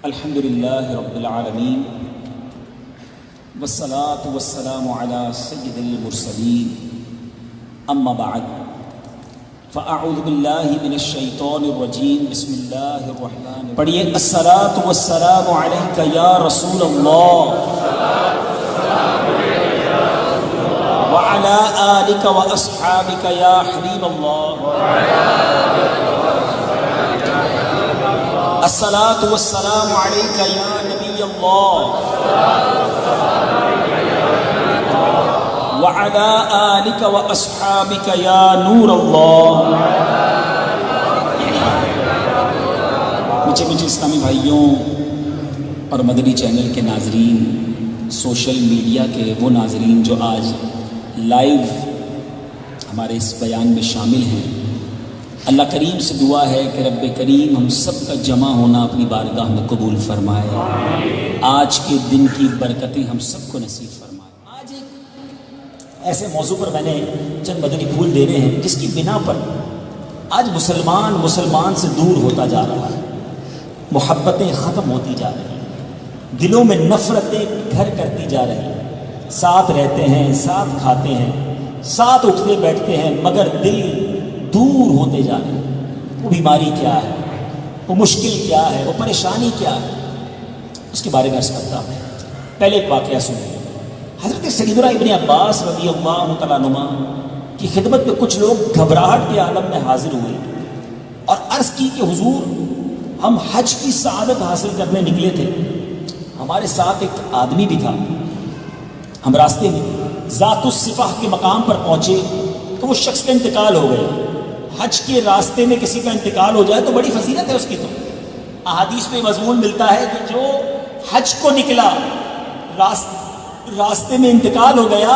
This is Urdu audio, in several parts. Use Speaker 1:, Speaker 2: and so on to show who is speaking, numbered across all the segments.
Speaker 1: الحمد لله رب العالمين والصلاة والسلام على سيد المرسلين أما بعد فأعوذ بالله من الشيطان الرجيم بسم الله الرحمن الرحيم پڑھیے الصلاة والسلام عليك يا رسول الله وعلى آلك وأصحابك يا حبيب الله الصلاة والسلام عليك يا نبي الله وعلى آلك وأصحابك يا نور الله. مجھے اسلامی بھائیوں اور مدنی چینل کے ناظرین، سوشل میڈیا کے وہ ناظرین جو آج لائیو ہمارے اس بیان میں شامل ہیں، اللہ کریم سے دعا ہے کہ رب کریم ہم سب کا جمع ہونا اپنی بارگاہ میں قبول فرمائے، آج کے دن کی برکتیں ہم سب کو نصیب فرمائے. آج ایک ایسے موضوع پر میں نے چند مدنی پھول دینے ہیں جس کی بنا پر آج مسلمان سے دور ہوتا جا رہا ہے، محبتیں ختم ہوتی جا رہی ہیں، دلوں میں نفرتیں گھر کرتی جا رہی ہیں، ساتھ رہتے ہیں، ساتھ کھاتے ہیں، ساتھ اٹھتے بیٹھتے ہیں، مگر دل دور ہوتے جا رہے ہیں. وہ بیماری کیا ہے، وہ مشکل کیا ہے، وہ پریشانی کیا ہے، اس کے بارے میں عرض کرتا ہوں. پہلے ایک واقعہ سنیں. حضرت سیدنا ابن عباس رضی اللہ تعالیٰ عنہ کی خدمت میں کچھ لوگ گھبراہٹ کے عالم میں حاضر ہوئے اور عرض کی کہ حضور ہم حج کی سعادت حاصل کرنے نکلے تھے، ہمارے ساتھ ایک آدمی بھی تھا، ہم راستے میں ذات الصفح کے مقام پر پہنچے تو وہ شخص کا انتقال ہو گیا. حج کے راستے میں کسی کا انتقال ہو جائے تو بڑی فضیلت ہے اس کی. تو احادیث میں مضمون ملتا ہے کہ جو حج کو نکلا راستے میں انتقال ہو گیا،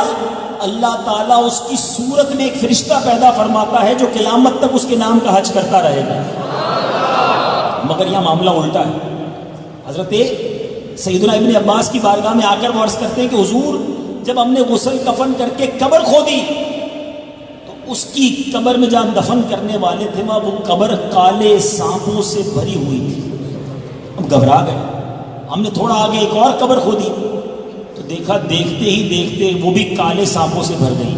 Speaker 1: اللہ تعالیٰ اس کی صورت میں ایک فرشتہ پیدا فرماتا ہے جو قیامت تک اس کے نام کا حج کرتا رہے گا. مگر یہاں معاملہ الٹا ہے. حضرت سیدنا ابن عباس کی بارگاہ میں آ کر وہ عرض کرتے ہیں کہ حضور جب ہم نے غسل کفن کر کے قبر کھودی تو اس کی قبر میں جہاں دفن کرنے والے تھے وہاں وہ قبر کالے سانپوں سے بھری ہوئی تھی. ہم گھبرا گئے. ہم نے تھوڑا آگے ایک اور قبر کھودی تو دیکھا دیکھتے ہی دیکھتے وہ بھی کالے سانپوں سے بھر گئی.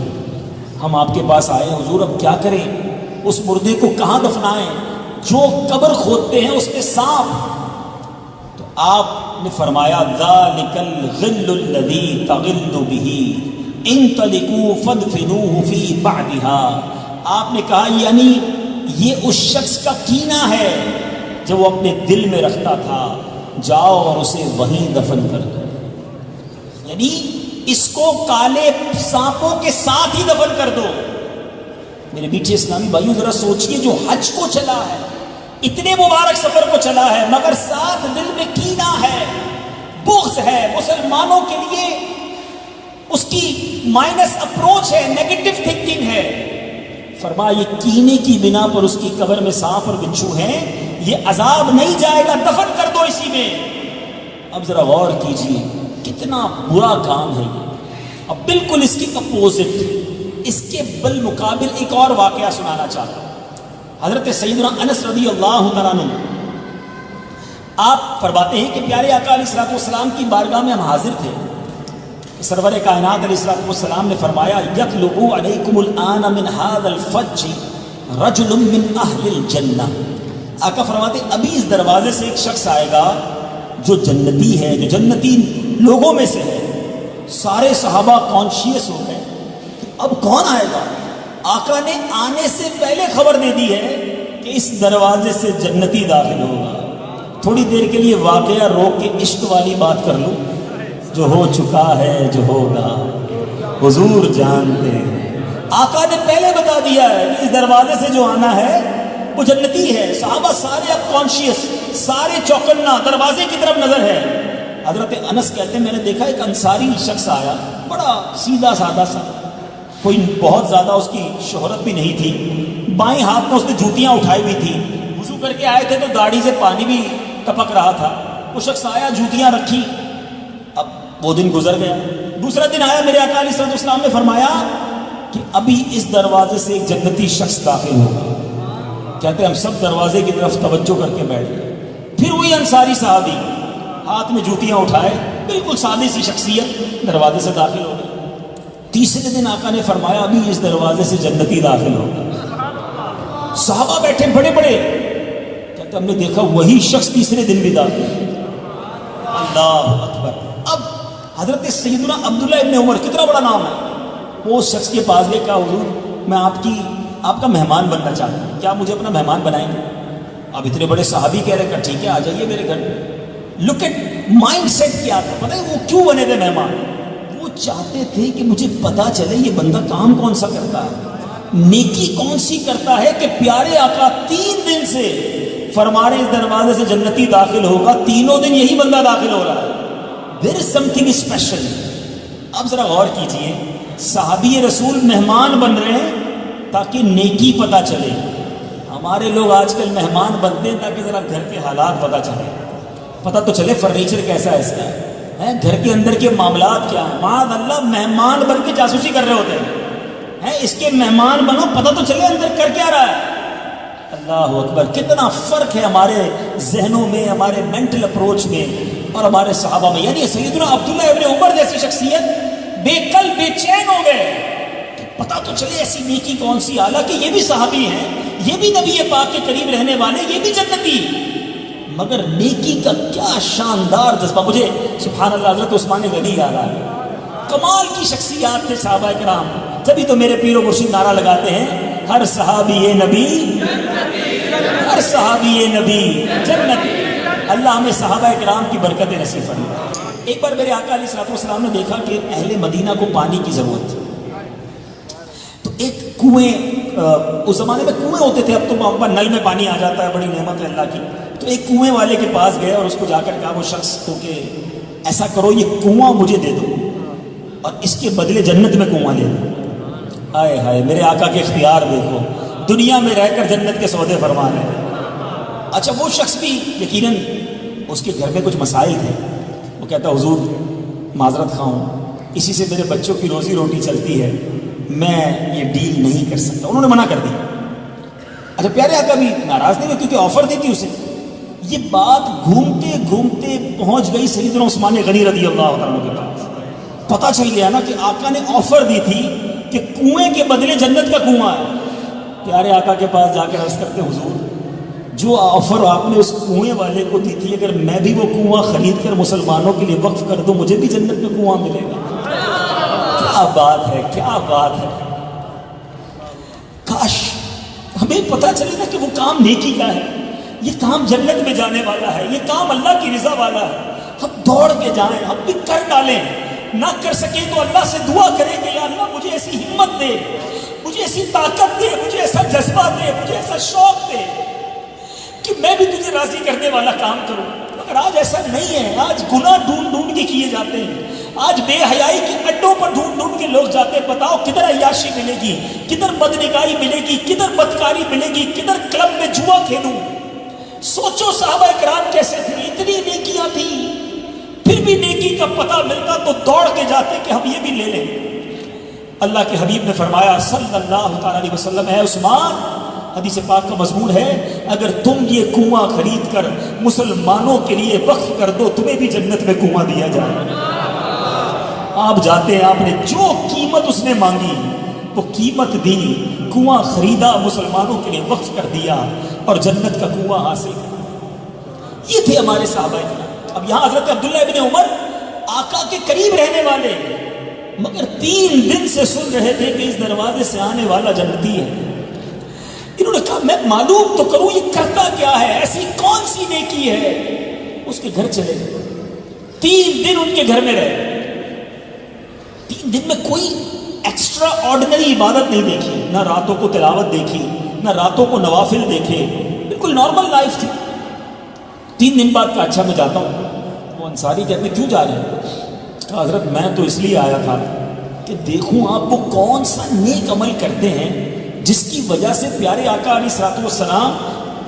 Speaker 1: ہم آپ کے پاس آئے، حضور اب کیا کریں، اس مردے کو کہاں دفنائیں، جو قبر کھودتے ہیں اس میں سانپ. تو آپ نے فرمایا ذالک الغل الذی تغل بہ انطلقوا فادفنوہ فی بعدہا. آپ نے کہا یعنی یہ اس شخص کا کینہ ہے جو وہ اپنے دل میں رکھتا تھا، جاؤ اور اسے وہیں دفن کر دو. یعنی اس کو کالے سانپوں کے ساتھ ہی دفن کر دو. میرے میٹھے اسلامی بھائیوں ذرا سوچئے، جو حج کو چلا ہے، اتنے مبارک سفر کو چلا ہے، مگر ساتھ دل میں کینہ ہے، بغض ہے، مسلمانوں کے لیے اس کی مائنس اپروچ ہے، نیگیٹو تھنکنگ ہے. فرمایا یہ کینے کی بنا پر اس کی قبر میں سانپ اور بچھو ہیں، یہ عذاب نہیں جائے گا، دفن کر دو اسی میں. اب ذرا غور کیجئے کتنا برا کام ہے یہ. اب بالکل اس کی اپوزٹ، اس کے بالمقابل ایک اور واقعہ سنانا چاہتا ہوں. حضرت سیدنا انس رضی اللہ تعالیٰ عنہ آپ فرماتے ہیں کہ پیارے آقا علیہ الصلوۃ والسلام کی بارگاہ میں ہم حاضر تھے. سرور کائنات علیہ الصلوۃ والسلام نے فرمایا یطلب علیکم الآن من هذا الفج رجل من اہل الجنہ. آقا فرماتے ابھی اس دروازے سے ایک شخص آئے گا جو جنتی ہے، جو جنتی لوگوں میں سے ہے. سارے صحابہ کانشیس ہو گئے کہ اب کون آئے گا. آقا نے آنے سے پہلے خبر دے دی ہے کہ اس دروازے سے جنتی داخل ہوگا. تھوڑی دیر کے لیے واقعہ روک کے عشق والی بات کر لوں. جو ہو چکا ہے جو ہوگا حضور جانتے ہیں. آقا نے پہلے بتا دیا ہے کہ اس دروازے سے جو آنا ہے وہ جنتی ہے. صحابہ سارے اب کانشیس، سارے چوکنا، دروازے کی طرف نظر ہے. حضرت انس کہتے ہیں میں نے دیکھا ایک انصاری شخص آیا، بڑا سیدھا سادہ سا، کوئی بہت زیادہ اس کی شہرت بھی نہیں تھی. بائیں ہاتھ میں اس نے جوتیاں اٹھائی ہوئی تھی، وضو کر کے آئے تھے تو داڑھی سے پانی بھی ٹپک رہا تھا. وہ شخص آیا، جوتیاں رکھی. اب وہ دن گزر گیا. دوسرا دن آیا، میرے آقا علیہ الصلوۃ والسلام نے فرمایا کہ ابھی اس دروازے سے ایک جنتی شخص داخل ہوگا. کہتے ہیں ہم سب دروازے کی طرف توجہ کر کے بیٹھ گئے. پھر وہی انصاری صحابی ہاتھ میں جوتیاں اٹھائے، بالکل سادی سی شخصیت، دروازے سے داخل ہو گئے۔ تیسرے دن آقا نے فرمایا ابھی اس دروازے سے جنتی داخل ہوگا۔ صحابہ بیٹھے بڑے بڑے، کہتے ہم نے دیکھا وہی شخص تیسرے دن بھی داخل۔ اللہ اکبر۔ اب حضرت سیدنا عبداللہ ابن عمر، کتنا بڑا نام ہے، وہ اس شخص کے پاس گئے، کہا حضور میں آپ کا مہمان بننا چاہتا ہوں، کیا مجھے اپنا مہمان بنائیں گے؟ اب اتنے بڑے صحابی کہہ رہے کہ ٹھیک ہے آ جائیے میرے گھر پہ۔ لک ایٹ مائنڈ سیٹ کیا تھا، پتہ ہے وہ کیوں بنے تھے مہمان؟ وہ چاہتے تھے کہ مجھے پتا چلے یہ بندہ کام کون سا کرتا ہے، نیکی کون سی کرتا ہے کہ پیارے آقا 3 دن سے فرما رہے اس دروازے سے جنتی داخل ہوگا، تینوں دن یہی بندہ داخل ہو رہا ہے۔ There is something special۔ اب ذرا غور کیجئے، صحابی رسول مہمان بن رہے ہیں تاکہ نیکی پتہ چلے۔ ہمارے لوگ آج کل مہمان بنتے ہیں تاکہ ذرا گھر کے حالات پتہ چلے، پتہ تو چلے فرنیچر کیسا ہے اس کا ہے، گھر کے اندر کے معاملات کیا ہیں۔ معاذ اللہ مہمان بن کے جاسوسی کر رہے ہوتے ہیں، اس کے مہمان بنو پتہ تو چلے اندر کر کیا رہا ہے۔ اللہ اکبر، کتنا فرق ہے ہمارے ذہنوں میں، ہمارے مینٹل اپروچ میں اور ہمارے صحابہ میں۔ یعنی سیدنا عبداللہ ابن عمر جیسی شخصیت بے کل بے چین ہو گئے کہ پتہ تو چلے ایسی نیکی کون سی، حالانکہ یہ بھی صحابی ہیں، یہ بھی نبی پاک کے قریب رہنے والے، یہ بھی جنتی، مگر نیکی کا کیا شاندار جذبہ۔ مجھے سبحان اللہ حضرت عثمان غنی یاد آ گیا، کمال کی شخصیات تھے صحابہ کرام۔ جبھی تو میرے پیر و مرشد نعرہ لگاتے ہیں ہر صحابی نبی، ہر صحابی نبی جنتی۔ اللہ ہمیں صحابہ کرام کی برکت نصیب فرمائے۔ ایک بار میرے آقا علیہ الصلوۃ والسلام نے دیکھا کہ اہل مدینہ کو پانی کی ضرورت تھی، تو ایک کنویں، اس زمانے میں کنویں ہوتے تھے، اب تو وہاں پر نل میں پانی آ جاتا ہے، بڑی نعمت ہے اللہ کی۔ تو ایک کنویں والے کے پاس گئے اور اس کو جا کر کہا وہ شخص کو کہ ایسا کرو یہ کنواں مجھے دے دو اور اس کے بدلے جنت میں کنواں لے دو۔ ہائے ہائے، میرے آقا کے اختیار دیکھو، دنیا میں رہ کر جنت کے سودے فرما رہے ہیں۔ اچھا وہ شخص بھی یقیناً اس کے گھر میں کچھ مسائل تھے، وہ کہتا حضور معذرت خواہ ہوں، اسی سے میرے بچوں کی روزی روٹی چلتی ہے، میں یہ ڈیل نہیں کر سکتا۔ انہوں نے منع کر دیا۔ اچھا پیارے آقا بھی ناراض نہیں ہوئے کیونکہ آفر دی تھی اسے۔ یہ بات گھومتے گھومتے پہنچ گئی سیدنا عثمان غنی رضی اللہ عنہ کے پاس۔ پتہ چل گیا نا کہ آقا نے آفر دی تھی کہ کنویں کے بدلے جنت کا کنواں ہے۔ پیارے آقا کے پاس جا کر عرض کرتے حضور جو آفر آپ نے اس کنویں والے کو دی تھی، اگر میں بھی وہ کنواں خرید کر مسلمانوں کے لیے وقف کر دوں مجھے بھی جنت میں کنواں ملے گا۔ کیا بات ہے، کیا بات ہے۔ کاش ہمیں پتہ چلے نا کہ وہ کام نیکی کا ہے، یہ کام جنت میں جانے والا ہے، یہ کام اللہ کی رضا والا ہے۔ ہم دوڑ کے جائیں، ہم بھی کر ڈالیں، نہ کر سکیں تو اللہ سے دعا کریں کہ یا اللہ مجھے ایسی ہمت دے، مجھے ایسی طاقت دے، مجھے ایسا جذبہ دے، مجھے ایسا شوق دے کہ میں بھی تجھے راضی کرنے والا کام کروں۔ مگر آج ایسا نہیں ہے، آج گناہ ڈھونڈ ڈھونڈ کے کیے جاتے ہیں، آج بے حیائی کے اڈوں پر ڈھونڈ ڈھونڈ کے لوگ جاتے ہیں۔ بتاؤ کدھر عیاشی ملے گی، کدھر بدنگاہی ملے گی، کدھر بدکاری ملے گی، کدھر کلب میں جوا کھیلوں۔ سوچو صحابہ کرام کیسے تھے، اتنی نیکیاں تھیں، پھر بھی نیکی کا پتہ ملتا تو دوڑ کے جاتے کہ ہم یہ بھی لے لیں۔ اللہ کے حبیب نے فرمایا صلی اللہ تعالی علیہ وسلم، اے عثمان، حدیث پاک کا مضمون ہے اگر تم یہ کنواں خرید کر مسلمانوں کے لیے وقف کر دو تمہیں بھی جنت میں کنواں دیا جائے۔ آپ جاتے ہیں، آپ نے جو قیمت اس نے مانگی وہ قیمت دی، کنواں خریدا، مسلمانوں کے لیے وقف کر دیا اور جنت کا کنواں حاصل کر۔ یہ تھے ہمارے صحابہ کرام۔ اب یہاں حضرت عبداللہ ابن عمر آقا کے قریب رہنے والے، مگر 3 دن سے سن رہے تھے کہ اس دروازے سے آنے والا جنتی ہے۔ انہوں نے کہا میں معلوم تو کروں یہ کرتا کیا ہے، ایسی کون سی نیکی ہے۔ اس کے گھر چلے گئے، 3 دن ان کے گھر میں رہے۔ 3 دن میں کوئی ایکسٹرا آرڈنری عبادت نہیں دیکھی، نہ راتوں کو تلاوت دیکھی، نہ راتوں کو نوافل دیکھے، بالکل نارمل لائف تھی۔ 3 دن بعد کہا اچھا میں جاتا ہوں۔ وہ انصاری کہتے ہیں کیوں جا رہے ہیں؟ کہا حضرت میں تو اس لیے آیا تھا کہ دیکھوں آپ وہ کون سا نیک عمل کرتے ہیں جس کی وجہ سے پیارے آقا علیہ الصلوۃ والسلام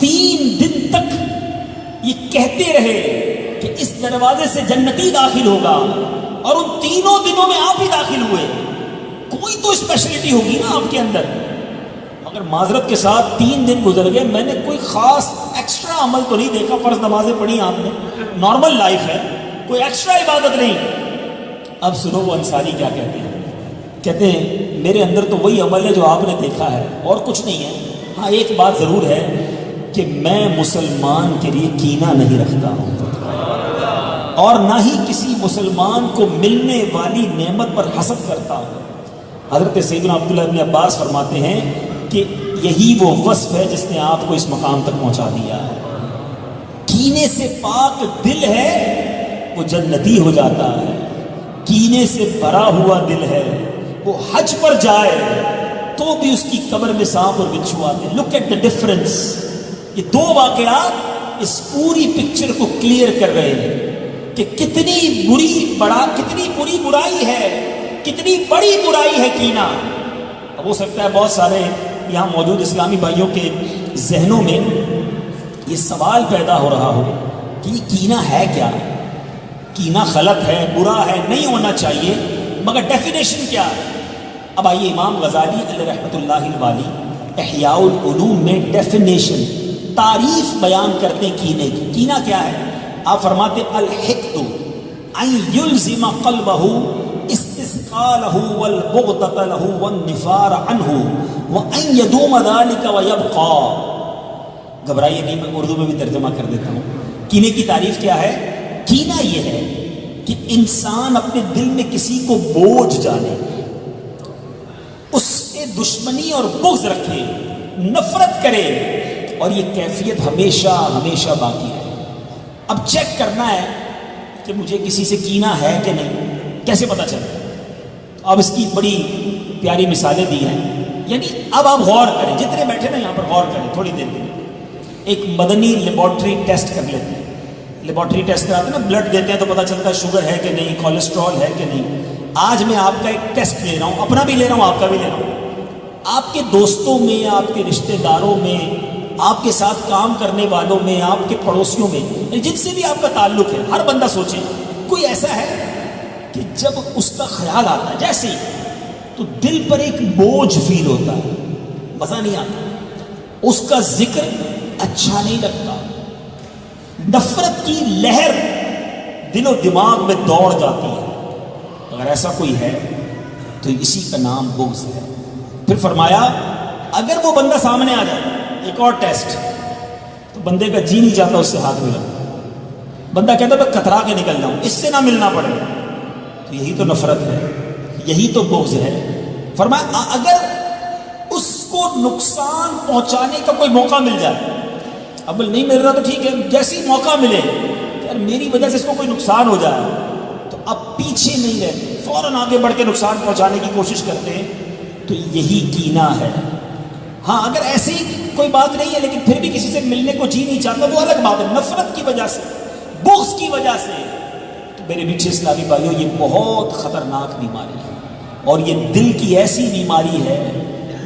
Speaker 1: 3 دن تک یہ کہتے رہے کہ اس دروازے سے جنتی داخل ہوگا، اور ان 3 دنوں میں آپ ہی داخل ہوئے۔ کوئی تو اسپیشلٹی ہوگی نا آپ کے اندر۔ مگر معذرت کے ساتھ 3 دن گزر گئے، میں نے کوئی خاص ایکسٹرا عمل تو نہیں دیکھا، فرض نمازیں پڑھی آپ نے، نارمل لائف ہے، کوئی ایکسٹرا عبادت نہیں۔ اب سنو وہ انصاری کیا کہتے ہیں، کہتے ہیں میرے اندر تو وہی عمل ہے جو آپ نے دیکھا ہے اور کچھ نہیں ہے، ہاں ایک بات ضرور ہے کہ میں مسلمان کے لیے کینہ نہیں رکھتا ہوں اور نہ ہی کسی مسلمان کو ملنے والی نعمت پر حسد کرتا ہوں۔ حضرت سیدنا عبداللہ ابن عباس فرماتے ہیں کہ یہی وہ وصف ہے جس نے آپ کو اس مقام تک پہنچا دیا ہے۔ کینے سے پاک دل ہے وہ جنتی ہو جاتا ہے، کینے سے بھرا ہوا دل ہے وہ حج پر جائے تو بھی اس کی قبر میں سانپ اور بچھو آتے ہیں۔ Look at the difference. یہ 2 واقعات اس پوری پکچر کو کلیئر کر رہے ہیں کہ کتنی بری برائی ہے، کتنی بڑی برائی ہے کینہ۔ اب ہو سکتا ہے بہت سارے یہاں موجود اسلامی بھائیوں کے ذہنوں میں یہ سوال پیدا ہو رہا ہو کہ یہ کینہ ہے کیا؟ کینہ غلط ہے، برا ہے، نہیں ہونا چاہیے، مگر ڈیفینیشن کیا ہے؟ اب آئیے امام غزالی علیہ رحمۃ اللہ الوالی احیاء العلوم میں ڈیفینیشن، تعریف بیان کرتے ہیں کینے کی۔ کینہ کیا ہے؟ آپ فرماتے الحقد ان یلزم قلبہ استثقالہ والبغضۃ لہ والنفار عنہ وان یدوم ذلک ویبقى۔ گھبرائیے نہیں، میں اردو میں بھی ترجمہ کر دیتا ہوں۔ کینے کی تعریف کیا ہے؟ کینہ یہ ہے کہ انسان اپنے دل میں کسی کو بوجھ جانے، اس سے دشمنی اور بغض رکھے، نفرت کرے، اور یہ کیفیت ہمیشہ ہمیشہ باقی رہے۔ اب چیک کرنا ہے کہ مجھے کسی سے کینہ ہے کہ نہیں، کیسے پتہ چلے؟ اب اس کی بڑی پیاری مثالیں دی ہیں، یعنی اب آپ غور کریں، جتنے بیٹھے نا یہاں پر غور کریں تھوڑی دیر کے لیے۔ ایک مدنی لیبارٹری ٹیسٹ کر لیتے ہیں۔ لیبارٹری ٹیسٹ کراتے ہیں نا، بلڈ دیتے ہیں تو پتہ چلتا ہے شوگر ہے کہ نہیں، کولیسٹرول ہے کہ نہیں۔ آج میں آپ کا ایک ٹیسٹ لے رہا ہوں، اپنا بھی لے رہا ہوں، آپ کا بھی لے رہا ہوں۔ آپ کے دوستوں میں، آپ کے رشتہ داروں میں، آپ کے ساتھ کام کرنے والوں میں، آپ کے پڑوسیوں میں، جن سے بھی آپ کا تعلق ہے، ہر بندہ سوچے کوئی ایسا ہے کہ جب اس کا خیال آتا ہے جیسے ہی تو دل پر ایک بوجھ فیل ہوتا ہے، مزہ نہیں آتا، اس کا ذکر اچھا نہیں لگتا، نفرت کی لہر دل و دماغ میں دوڑ جاتی ہے۔ اگر ایسا کوئی ہے تو اسی کا نام بغض ہے۔ پھر فرمایا اگر وہ بندہ سامنے آ جائے، ایک اور ٹیسٹ، تو بندے کا جی نہیں چاہتا اس سے ہاتھ ملاؤ، بندہ کہتا میں کترا کے نکل جاؤں، اس سے نہ ملنا پڑے، تو یہی تو نفرت ہے، یہی تو بغض ہے۔ فرمایا اگر اس کو نقصان پہنچانے کا کوئی موقع مل جائے، اب نہیں مل رہا تو ٹھیک ہے، جیسی موقع ملے یار میری وجہ سے اس کو کوئی نقصان ہو جائے تو اب پیچھے نہیں رہتے، فوراً آگے بڑھ کے نقصان پہنچانے کی کوشش کرتے ہیں، تو یہی کینہ ہے۔ ہاں اگر ایسی کوئی بات نہیں ہے لیکن پھر بھی کسی سے ملنے کو جی نہیں چاہتا، وہ الگ بات ہے، نفرت کی وجہ سے، بغض کی وجہ سے، تو میرے میٹھے اسلامی بھائیوں یہ بہت خطرناک بیماری ہے، اور یہ دل کی ایسی بیماری ہے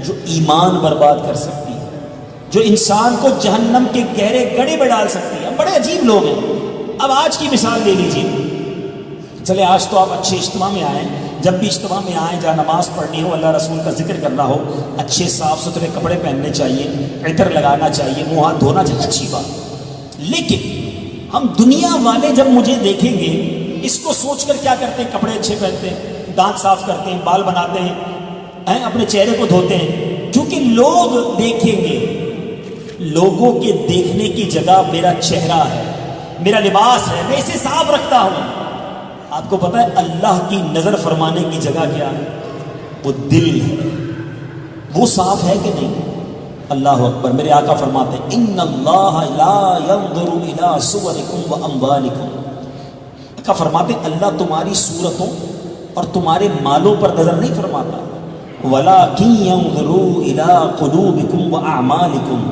Speaker 1: جو ایمان برباد کر سکتی ہے، جو انسان کو جہنم کے گہرے گڑھے میں ڈال سکتی ہے۔ بڑے عجیب لوگ ہیں۔ اب آج کی مثال لے لیجیے، چلے آج تو آپ اچھے اجتماع میں آئیں، جب بھی اجتماع میں آئیں جہاں نماز پڑھنی ہو، اللہ رسول کا ذکر کرنا ہو، اچھے صاف ستھرے کپڑے پہننے چاہیے، عطر لگانا چاہیے، منہ ہاتھ دھونا چاہیے، اچھی بات۔ لیکن ہم دنیا والے جب مجھے دیکھیں گے، اس کو سوچ کر کیا کرتے ہیں؟ کپڑے اچھے پہنتے ہیں، دانت صاف کرتے ہیں، بال بناتے ہیں، اپنے چہرے کو دھوتے ہیں، کیونکہ لوگ دیکھیں گے۔ لوگوں کے دیکھنے کی جگہ میرا چہرہ ہے، میرا لباس ہے، میں اسے صاف رکھتا ہوں۔ آپ کو پتا ہے اللہ کی نظر فرمانے کی جگہ کیا ہے؟ وہ دل ہے، وہ صاف ہے کہ نہیں؟ اللہ اکبر۔ میرے آقا فرماتے ہیں ان اللہ لا ينظر الى صورکم واموالکم، آقا فرماتے ہیں اللہ تمہاری صورتوں اور تمہارے مالوں پر نظر نہیں فرماتا، ولکن ينظر الى قلوبکم واعمالکم،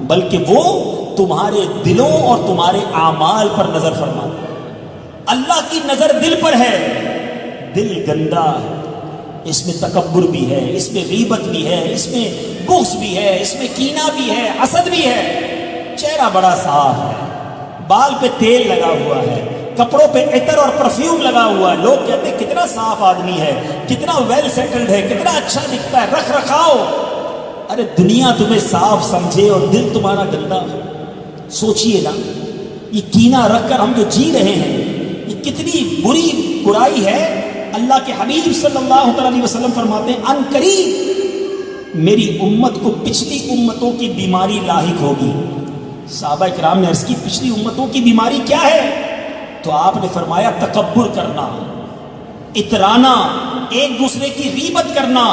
Speaker 1: بلکہ وہ تمہارے دلوں اور تمہارے اعمال پر نظر فرماتا ہے۔ اللہ کی نظر دل پر ہے، دل گندا ہے، اس میں تکبر بھی ہے، اس میں غیبت بھی ہے، اس میں بغض بھی ہے، اس میں کینہ بھی ہے، حسد بھی ہے۔ چہرہ بڑا صاف ہے، بال پہ تیل لگا ہوا ہے، کپڑوں پہ عطر اور پرفیوم لگا ہوا ہے، لوگ کہتے ہیں کتنا صاف آدمی ہے، کتنا ویل سیٹلڈ ہے، کتنا اچھا دکھتا ہے، رکھ رکھاؤ۔ ارے دنیا تمہیں صاف سمجھے اور دل تمہارا گندا ہو. سوچئے نا, یہ کینہ رکھ کر ہم جو جی رہے ہیں یہ کتنی بری برائی ہے. اللہ کے حبیب صلی اللہ علیہ وسلم فرماتے ہیں ان قریب میری امت کو پچھلی امتوں کی بیماری لاحق ہوگی. صحابہ کرام نے عرض کی پچھلی امتوں کی بیماری کیا ہے؟ تو آپ نے فرمایا تکبر کرنا, اترانا, ایک دوسرے کی غیبت کرنا,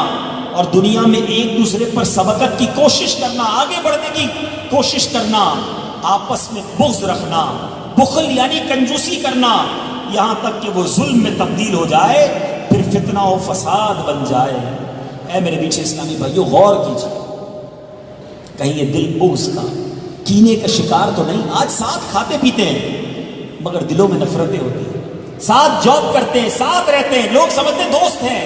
Speaker 1: اور دنیا میں ایک دوسرے پر سبقت کی کوشش کرنا, آگے بڑھنے کی کوشش کرنا, آپس میں بغض رکھنا, بخل یعنی کنجوسی کرنا, یہاں تک کہ وہ ظلم میں تبدیل ہو جائے, پھر فتنہ و فساد بن جائے. اے میرے پیچھے اسلامی بھائیو غور کیجیے, کہیں یہ دل بغض کا, کینے کا شکار تو نہیں. آج ساتھ کھاتے پیتے ہیں مگر دلوں میں نفرتیں ہوتی ہیں, ساتھ جاب کرتے ہیں, ساتھ رہتے ہیں, لوگ سمجھتے ہیں دوست ہیں,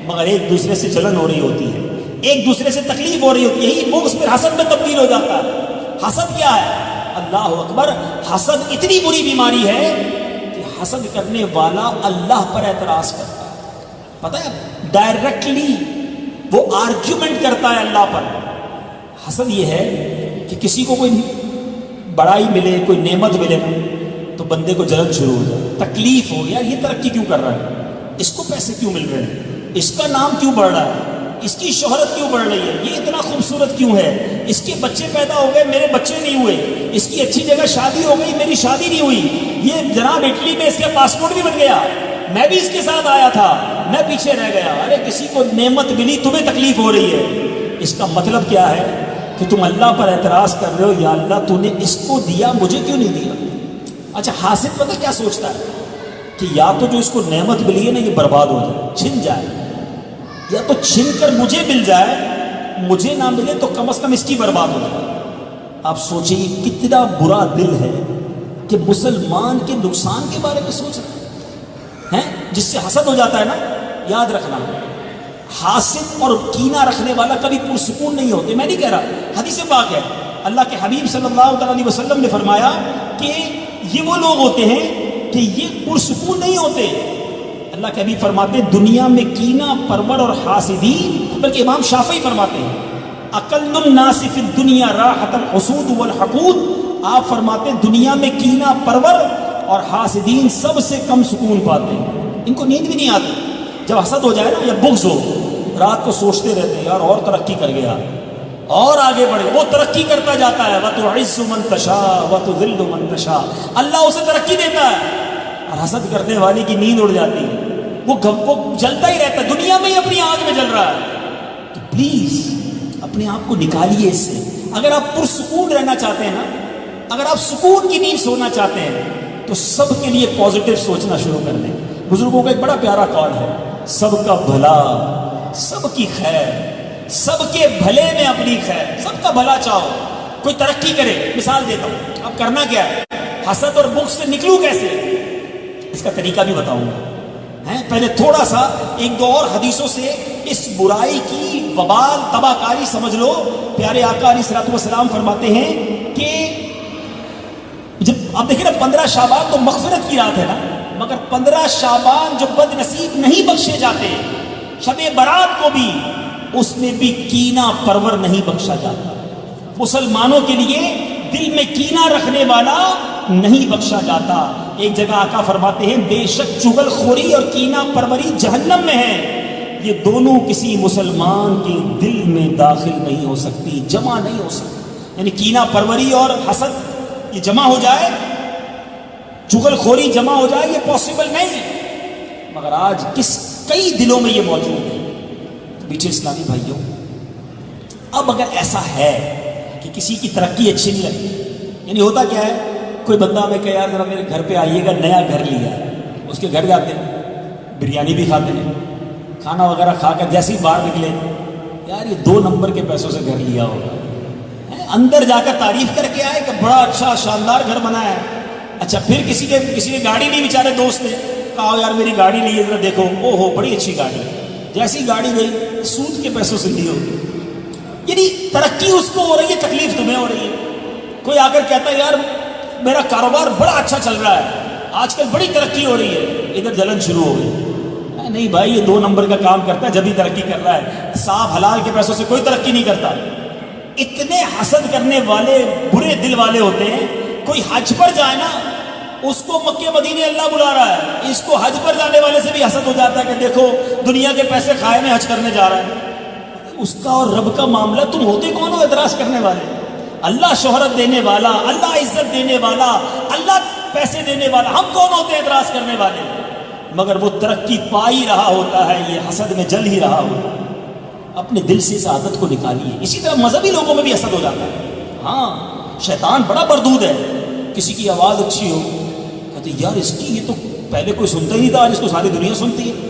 Speaker 1: مگر ایک دوسرے سے جلن ہو رہی ہوتی ہے, ایک دوسرے سے تکلیف ہو رہی ہوتی ہے. یہی بغض پھر حسد میں تبدیل ہو جاتا ہے. حسد کیا ہے؟ اللہ اکبر, حسد اتنی بری بیماری ہے کہ حسد کرنے والا اللہ پر اعتراض کرتا ہے. پتہ ہے ڈائریکٹلی وہ آرگیومنٹ کرتا ہے اللہ پر. حسد یہ ہے کہ کسی کو کوئی بڑائی ملے, کوئی نعمت ملے نا, تو بندے کو جلن شروع ہو جائے, تکلیف ہو, یار یہ ترقی کیوں کر رہا ہے, اس کو پیسے کیوں مل رہے ہیں, اس کا نام کیوں بڑھ رہا ہے, اس کی شہرت کیوں بڑھ رہی ہے, یہ اتنا خوبصورت کیوں ہے, اس کے بچے پیدا ہو گئے میرے بچے نہیں ہوئے, اس کی اچھی جگہ شادی ہو گئی میری شادی نہیں ہوئی, یہ جناب اٹلی میں اس کا پاسپورٹ بھی بن گیا, میں بھی اس کے ساتھ آیا تھا, میں پیچھے رہ گیا. ارے کسی کو نعمت ملی, تمہیں تکلیف ہو رہی ہے. اس کا مطلب کیا ہے کہ تم اللہ پر اعتراض کر رہے ہو, یا اللہ تو نے اس کو دیا مجھے کیوں نہیں دیا. اچھا حاسد پتہ کیا سوچتا ہے کہ یا تو جو اس کو نعمت ملی ہے نا یہ برباد ہو جائے, چھن جائے, یا تو چھن کر مجھے مل جائے, مجھے نہ ملے تو کم از کم اس کی برباد ہو جائے. آپ سوچیں کتنا برا دل ہے کہ مسلمان کے نقصان کے بارے میں سوچ رہے ہیں, جس سے حسد ہو جاتا ہے نا. یاد رکھنا, حاسد اور کینہ رکھنے والا کبھی پرسکون نہیں ہوتے. میں نہیں کہہ رہا, حدیث پاک ہے, اللہ کے حبیب صلی اللہ علیہ وسلم نے فرمایا کہ یہ وہ لوگ ہوتے ہیں کہ یہ پرسکون نہیں ہوتے. اللہ کے حبیب فرماتے ہیں دنیا میں کینہ پرور اور حاسدی, بلکہ امام شافعی فرماتے ہیں اقل الناس فی الدنیا راحۃ الحسود والحقود. آپ فرماتے ہیں دنیا میں کینہ پرور اور حاسدین سب سے کم سکون پاتے ہیں, ان کو نیند بھی نہیں آتی. جب حسد ہو جائے نا یا بغض ہو, رات کو سوچتے رہتے ہیں یار اور ترقی کر گیا, اور آگے بڑھے. وہ ترقی کرتا جاتا ہے, وَتُعِزُّ مَن تَشَاءُ وَتُذِلُّ مَن تَشَاءُ, اللہ اسے ترقی دیتا ہے. اور حسد کرنے والی کی نیند اڑ جاتی ہے, وہ جلتا ہی رہتا ہے, دنیا میں ہی اپنی آگ میں جل رہا ہے. تو پلیز اپنے آپ کو نکالیے اس سے. اگر آپ پرسکون رہنا چاہتے ہیں نا, اگر آپ سکون کی نیند سونا چاہتے ہیں, تو سب کے لیے پازیٹیو سوچنا شروع کر دیں. بزرگوں کا ایک بڑا پیارا قول ہے, سب کا بھلا, سب کی خیر, سب کے بھلے میں اپنی خیر, سب کا بھلا چاہو. کوئی ترقی کرے, مثال دیتا ہوں, اب کرنا کیا ہے, حسد اور بغض سے نکلوں کیسے, اس کا طریقہ بھی بتاؤں گا. پہلے تھوڑا سا ایک دو اور حدیثوں سے اس برائی کی وبال تباہ کاری سمجھ لو. پیارے آقا علیہ الصلوۃ والسلام فرماتے ہیں کہ جب آپ دیکھیں نا 15 شعبان تو مغفرت کی رات ہے نا, مگر 15 شعبان جو بد نصیب نہیں بخشے جاتے, شب برات کو بھی, اس میں بھی کینہ پرور نہیں بخشا جاتا. مسلمانوں کے لیے دل میں کینہ رکھنے والا نہیں بخشا جاتا. ایک جگہ آقا فرماتے ہیں بے شک چغل خوری اور کینہ پروری جہنم میں ہے, یہ دونوں کسی مسلمان کے دل میں داخل نہیں ہو سکتی, جمع نہیں ہو سکتی. یعنی کینہ پروری اور حسد یہ جمع ہو جائے, چغل خوری جمع ہو جائے, یہ پاسبل نہیں. مگر آج کئی دلوں میں یہ موجود ہے. پیچھے اسلامی بھائیوں, اب اگر ایسا ہے کہ کسی کی ترقی اچھی نہیں لگتی, یعنی ہوتا کیا ہے, کوئی بندہ ہمیں کہ یار ذرا میرے گھر پہ آئیے گا, نیا گھر لیا ہے, اس کے گھر جاتے ہیں, بریانی بھی کھاتے ہیں, کھانا وغیرہ کھا کر جیسے ہی باہر نکلے, یار یہ 2 نمبر کے پیسوں سے گھر لیا ہوگا. اندر جا کر تعریف کر کے آئے کہ بڑا اچھا شاندار گھر بنا ہے. اچھا پھر کسی نے گاڑی نہیں, بیچارے دوست نے کہا یار میری گاڑی لی ہے, ذرا دیکھو, او ہو بڑی اچھی گاڑی ہے. جیسی گاڑی گئی سود کے پیسوں سے لی ہوگی. یعنی ترقی اس کو ہو رہی ہے, تکلیف تمہیں ہو رہی ہے. کوئی آ کر کہتا ہے یار میرا کاروبار بڑا اچھا چل رہا ہے, آج کل بڑی ترقی ہو رہی ہے, ادھر جلن شروع ہو گئی. نہیں بھائی یہ 2 نمبر کا کام کرتا ہے جب ہی ترقی کر رہا ہے، صاف حلال کے پیسوں سے کوئی ترقی نہیں کرتا۔ اتنے حسد کرنے والے برے دل والے ہوتے ہیں، کوئی حج پر جائے نا اس کو مکے مدینے اللہ بلا رہا ہے، اس کو حج پر جانے والے سے بھی حسد ہو جاتا ہے کہ دیکھو دنیا کے پیسے کھائے میں حج کرنے جا رہا ہے۔ اس کا اور رب کا معاملہ، تم ہوتے کون ہو اعتراض کرنے والے؟ اللہ شہرت دینے والا، اللہ عزت دینے والا، اللہ پیسے دینے والا، ہم کون ہوتے ہیں اعتراض کرنے والے؟ مگر وہ ترقی پا ہی رہا ہوتا ہے، یہ حسد میں جل ہی رہا ہوتا ہے۔ اپنے دل سے اس عادت کو نکالیے۔ اسی طرح مذہبی لوگوں میں بھی حسد ہو جاتا ہے۔ ہاں شیطان بڑا بردود ہے، کسی کی آواز اچھی ہو کہتے یار اس کی یہ تو پہلے کوئی سنتا ہی نہیں تھا، آج اس کو ساری دنیا سنتی ہے۔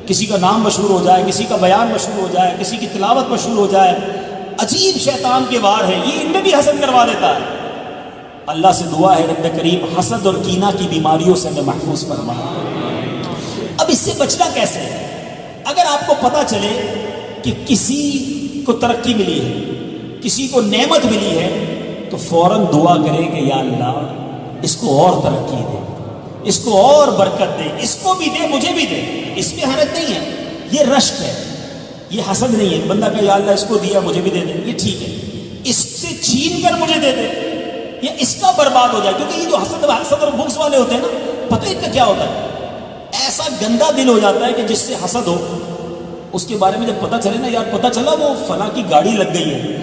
Speaker 1: کسی کا نام مشہور ہو جائے، کسی کا بیان مشہور ہو جائے، کسی کی تلاوت مشہور ہو جائے، عجیب شیطان کے وار ہے، یہ ان میں بھی حسد کروا دیتا ہے۔ اللہ سے دعا ہے رب کریم حسد اور کینہ کی بیماریوں سے ہمیں محفوظ فرما۔ اب اس سے بچنا کیسے ہے؟ اگر آپ کو پتا چلے کہ کسی کو ترقی ملی ہے، کسی کو نعمت ملی ہے، تو فوراً دعا کریں کہ یا اللہ اس کو اور ترقی دے، اس کو اور برکت دے، اس کو بھی دے مجھے بھی دے۔ اس میں حرج نہیں ہے، یہ رشک ہے، یہ حسد نہیں ہے۔ بندہ کہ یا اللہ اس کو دیا مجھے بھی دے دے، یہ ٹھیک ہے، اس سے چھین کر مجھے دے دے یا اس کا برباد ہو جائے، کیونکہ یہ جو حسد اور بغض والے ہوتے ہیں نا، پتہ ان کا کیا ہوتا ہے، ایسا گندا دل ہو جاتا ہے کہ جس سے حسد ہو اس کے بارے میں جب پتہ چلے نا، یار پتہ چلا وہ فلاں کی گاڑی لگ گئی ہے،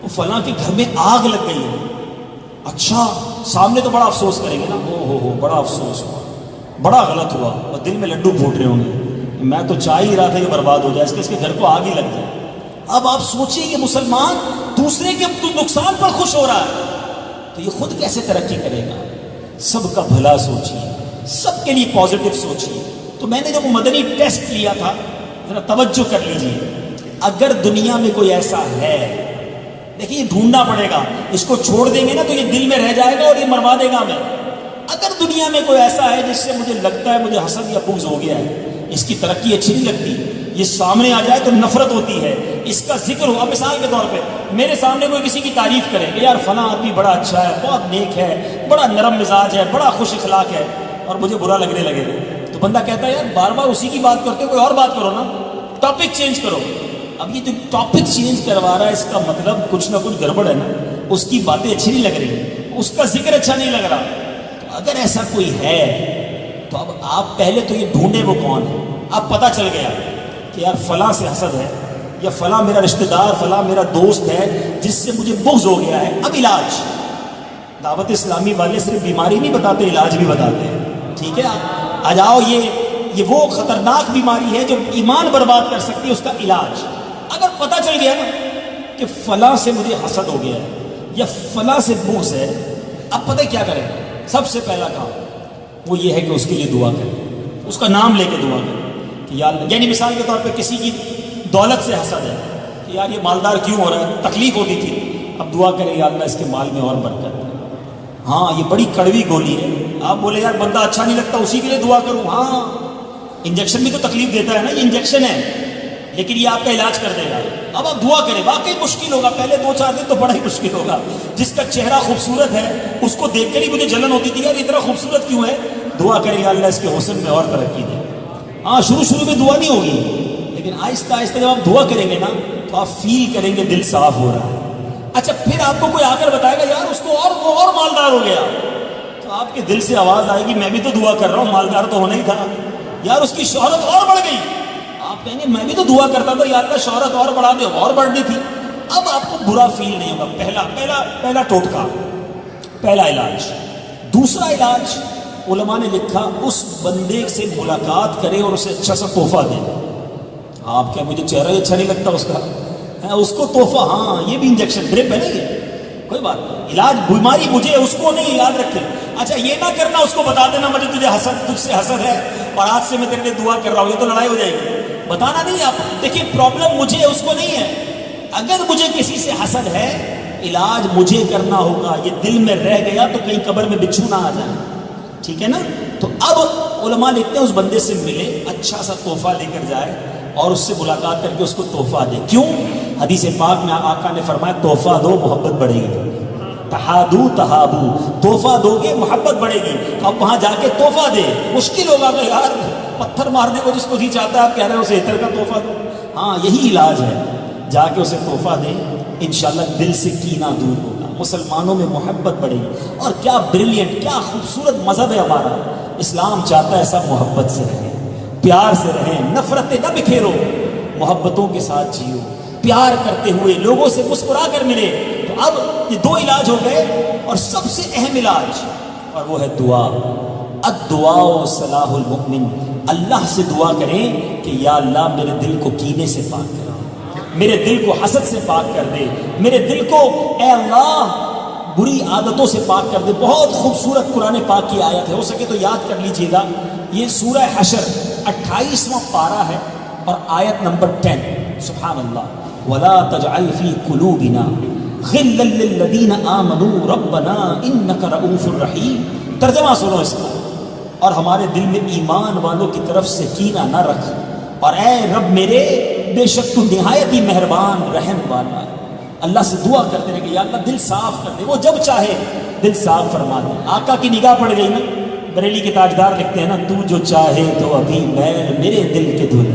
Speaker 1: وہ فلاں کے گھر میں آگ لگ گئی ہے، اچھا سامنے تو بڑا افسوس کریں گے نا، ہو بڑا افسوس ہوا، بڑا غلط ہوا، اور دل میں لڈو پھوٹ رہے ہوں گے، میں تو چاہ ہی رہا تھا یہ برباد ہو جائے، اس کے گھر کو آگ ہی لگ جائے۔ اب آپ سوچیں کہ مسلمان دوسرے کے نقصان پر خوش ہو رہا ہے تو یہ خود کیسے ترقی کرے گا؟ سب کا بھلا سوچیے، سب کے لیے پازیٹو سوچیے۔ تو میں نے جب وہ مدنی ٹیسٹ لیا تھا، ذرا توجہ کر لیجیے، اگر دنیا میں کوئی ایسا ہے، دیکھیے ڈھونڈنا پڑے گا، اس کو چھوڑ دیں گے نا تو یہ دل میں رہ جائے گا اور یہ مروا دے گا ہمیں۔ اگر دنیا میں کوئی ایسا ہے جس سے مجھے لگتا ہے مجھے حسد یا بغض ہو گیا ہے، اس کی ترقی اچھی نہیں لگتی، یہ سامنے آ جائے تو نفرت ہوتی ہے، اس کا ذکر ہو، اب مثال کے طور پہ میرے سامنے کوئی کسی کی تعریف کرے کہ یار فلاں آدمی بڑا اچھا ہے، بہت نیک ہے، بڑا نرم مزاج ہے، بڑا خوش اخلاق ہے، اور مجھے برا لگنے لگے تو بندہ کہتا ہے یار بار بار اسی کی بات کرتے ہو، کوئی اور بات کرو نا، ٹاپک چینج کرو۔ اب یہ جو ٹاپک چینج کروا رہا ہے اس کا مطلب کچھ نہ کچھ گڑبڑ ہے نا، اس کی باتیں اچھی نہیں لگ رہی، اس کا ذکر اچھا نہیں لگ رہا۔ تو اگر ایسا کوئی ہے تو اب آپ پہلے تو یہ ڈھونڈیں وہ کون ہے۔ اب پتہ چل گیا کہ یار فلاں سے حسد ہے، یا فلاں میرا رشتہ دار، فلاں میرا دوست ہے جس سے مجھے بغض ہو گیا ہے۔ اب علاج، دعوت اسلامی والے صرف بیماری نہیں بتاتے، علاج بھی بتاتے ہیں، ٹھیک ہے؟ آ جاؤ، یہ وہ خطرناک بیماری ہے جو ایمان برباد کر سکتی ہے، اس کا علاج۔ اگر پتہ چل گیا نا کہ فلاں سے مجھے حسد ہو گیا ہے یا فلاں سے بغض ہے، اب پتہ کیا کریں؟ سب سے پہلا کام وہ یہ ہے کہ اس کے لیے دعا کریں، اس کا نام لے کے دعا کریں کہ یا اللہ، یعنی مثال کے طور پہ کسی کی دولت سے حسد ہے کہ یار یہ مالدار کیوں ہو رہا ہے، تکلیف ہوتی تھی، اب دعا کریں یا اللہ اس کے مال میں اور برکت۔ ہاں یہ بڑی کڑوی گولی ہے، آپ بولے یار بندہ اچھا نہیں لگتا اسی کے لیے دعا کروں، ہاں انجیکشن بھی تو تکلیف دیتا ہے نا، یہ انجیکشن ہے لیکن یہ آپ کا علاج کر دے گا۔ اب آپ دعا کریں، واقعی مشکل ہوگا، پہلے 2-4 دن تو بڑا ہی مشکل ہوگا۔ جس کا چہرہ خوبصورت ہے اس کو دیکھ کر ہی مجھے جلن ہوتی تھی، یار اتنا خوبصورت کیوں ہے، دعا کریں یا اللہ اس کے حسن میں اور ترقی دے۔ ہاں شروع میں دعا نہیں ہوگی، لیکن آہستہ آہستہ جب آپ دعا کریں گے نا تو آپ فیل کریں گے دل صاف ہو رہا ہے۔ اچھا پھر آپ کو کوئی آ کر بتائے گا یار اس کو وہ اور مالدار ہو گیا، تو آپ کے دل سے آواز آئے گی میں بھی تو دعا کر رہا ہوں، مالدار تو ہونا ہی تھا، یار اس کی شہرت اور بڑھ گئی، آپ کہیں گے میں بھی تو دعا کرتا تھا یا اللہ شہرت اور بڑھا دے، اور بڑھنی تھی۔ اب آپ کو برا فیل نہیں ہوگا۔ پہلا ٹوٹکا، پہلا علاج۔ دوسرا علاج علماء نے لکھا اس بندے سے ملاقات کرے اور اسے اچھا سا تحفہ دے۔ آپ کیا مجھے چہرہ ہی اچھا نہیں لگتا اس کا، اس کو تحفہ، ہاں یہ بھی انجیکشن ڈرپ ہے نا، یہ کوئی بات نہیں، علاج بیماری مجھے اس کو نہیں، یاد رکھے۔ اچھا یہ نہ کرنا اس کو بتا دینا مجھے تجھ سے حسد ہے اور آج سے میں تیرے لیے دعا کر رہا ہوں، یہ تو لڑائی ہو جائے گی۔ بتانا نہیں، آپ دیکھیے پرابلم مجھے اس کو نہیں ہے، اگر مجھے کسی سے حسد ہے علاج مجھے کرنا ہوگا، یہ دل میں رہ گیا تو کہیں قبر میں بچھو نہ آ جائے، ٹھیک ہے نا؟ تو اب علماء لکھتے ہیں اس بندے سے ملے، اچھا سا تحفہ لے کر جائے اور اس سے ملاقات کر کے اس کو تحفہ دے۔ کیوں؟ حدیث پاک میں آقا نے فرمایا تحفہ دو محبت بڑھے گی، تحادو تحابو، تحفہ دو گے محبت بڑھے گی. اب وہاں جا کے تحفہ دے، مشکل ہوگا کہ یار پتھر مارنے کو جس کو جی چاہتا ہے آپ کہہ رہے ہیں اسے عطر کا تحفہ دو. ہاں یہی علاج ہے، جا کے اسے تحفہ دے، انشاءاللہ دل سے کینہ دور ہوگا، مسلمانوں میں محبت بڑھے گی. اور کیا بریلینٹ، کیا خوبصورت مذہب ہے ہمارا. اسلام چاہتا ہے سب محبت سے رہیں، پیار سے رہیں، نفرتیں نہ بکھیرو، محبتوں کے ساتھ جیو، پیار کرتے ہوئے لوگوں سے مسکرا کر ملے. تو اب یہ دو علاج ہو گئے، اور سب سے اہم علاج، اور وہ ہے دعا. الدعاء صلاح المؤمن. اللہ سے دعا کریں کہ یا اللہ میرے دل کو کینے سے پاک کر، میرے دل کو حسد سے پاک کر دے، میرے دل کو اے اللہ بری عادتوں سے پاک کر دے. بہت خوبصورت قرآن پاک کی آیت ہے، ہو سکے تو یاد کر لیجئے گا. یہ سورہ حشر 28واں پارہ ہے اور آیت نمبر 10. سبحان اللہ. وَلَا تَجْعَلْ فِي قُلُوبِنَا غِلًّا لِّلَّذِينَ آمَنُوا رَبَّنَا إِنَّكَ رَءُوفٌ رَحِيمٌ. ترجمہ سنو اس کا. اور ہمارے دل میں ایمان والوں کی طرف سے کینہ نہ رکھ، اور اے رب میرے بے شک تو نہایت ہی مہربان رحم والا ہے. اللہ سے دعا کرتے رہے کہ یا اللہ دل صاف کر دے، وہ جب چاہے دل صاف فرما دے. آقا کی نگاہ پڑ گئی نا، بریلی کے تاجدار لکھتے ہیں نا، تو جو چاہے تو ابھی میل میرے دل کے دھل.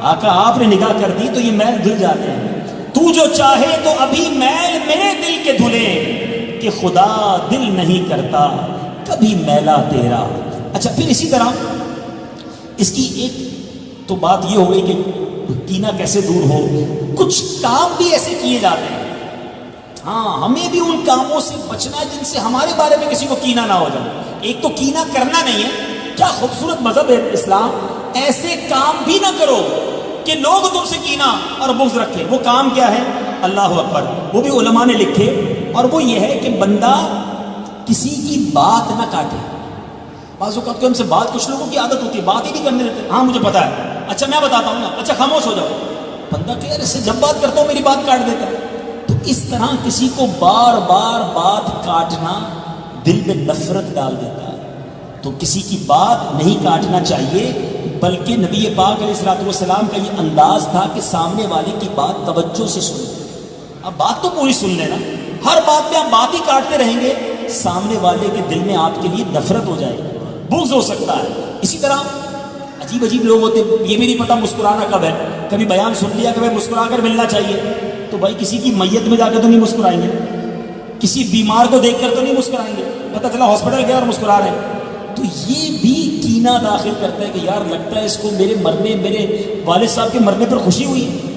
Speaker 1: آقا آپ نے نگاہ کر دی تو یہ میل دھل جاتے ہیں. تو جو چاہے تو ابھی میل میرے دل کے دھلے، کہ خدا دل نہیں کرتا کبھی میلا تیرا. اچھا پھر اسی طرح اس کی ایک تو بات یہ ہو گئی کہ کینہ کیسے دور ہو. کچھ کام بھی ایسے کیے جاتے ہیں، ہاں ہمیں بھی ان کاموں سے بچنا ہے جن سے ہمارے بارے میں کسی کو کینہ نہ ہو جائے. ایک تو کینہ کرنا نہیں ہے، کیا خوبصورت مذہب ہے اسلام. ایسے کام بھی نہ کرو کہ لوگ تم سے کینہ اور بغض رکھے. وہ کام کیا ہے؟ اللہ اکبر. وہ بھی علماء نے لکھے، اور وہ یہ ہے کہ بندہ کسی کی بات نہ کاٹے. بعض اوقات ہم سے بات، کچھ لوگوں کی عادت ہوتی ہے بات ہی نہیں کرنے دیتے. ہاں مجھے پتا ہے، اچھا میں بتاتا ہوں نا، اچھا خاموش ہو جاؤ. بندہ کہ یار اس سے جب بات کرتا ہوں میری بات کاٹ دیتا ہے. تو اس طرح کسی کو بار بار بات کاٹنا دل میں نفرت ڈال دیتا ہے. تو کسی کی بات نہیں کاٹنا چاہیے، بلکہ نبی پاک علیہ الصلوۃ والسلام کا یہ انداز تھا کہ سامنے والے کی بات توجہ سے سنو. اب بات تو پوری سن لینا، ہر بات میں آپ بات ہی کاٹتے رہیں گے، سامنے والے کے دل میں آپ کے لیے نفرت ہو جائے گی، بغض ہو سکتا ہے. اسی طرح عجیب عجیب لوگ ہوتے ہیں، یہ بھی نہیں پتا مسکرانا کب ہے. کبھی بیان سن لیا کہ بھائی مسکرا کر ملنا چاہیے، تو بھائی کسی کی میت میں جا کے تو نہیں مسکرائیں گے، کسی بیمار کو دیکھ کر تو نہیں مسکرائیں گے. پتہ چلا ہاسپٹل گیا اور مسکرا رہے ہیں، تو یہ بھی کینہ داخل کرتا ہے کہ یار لگتا ہے اس کو میرے مرنے، میرے والد صاحب کے مرنے پر خوشی ہوئی ہے،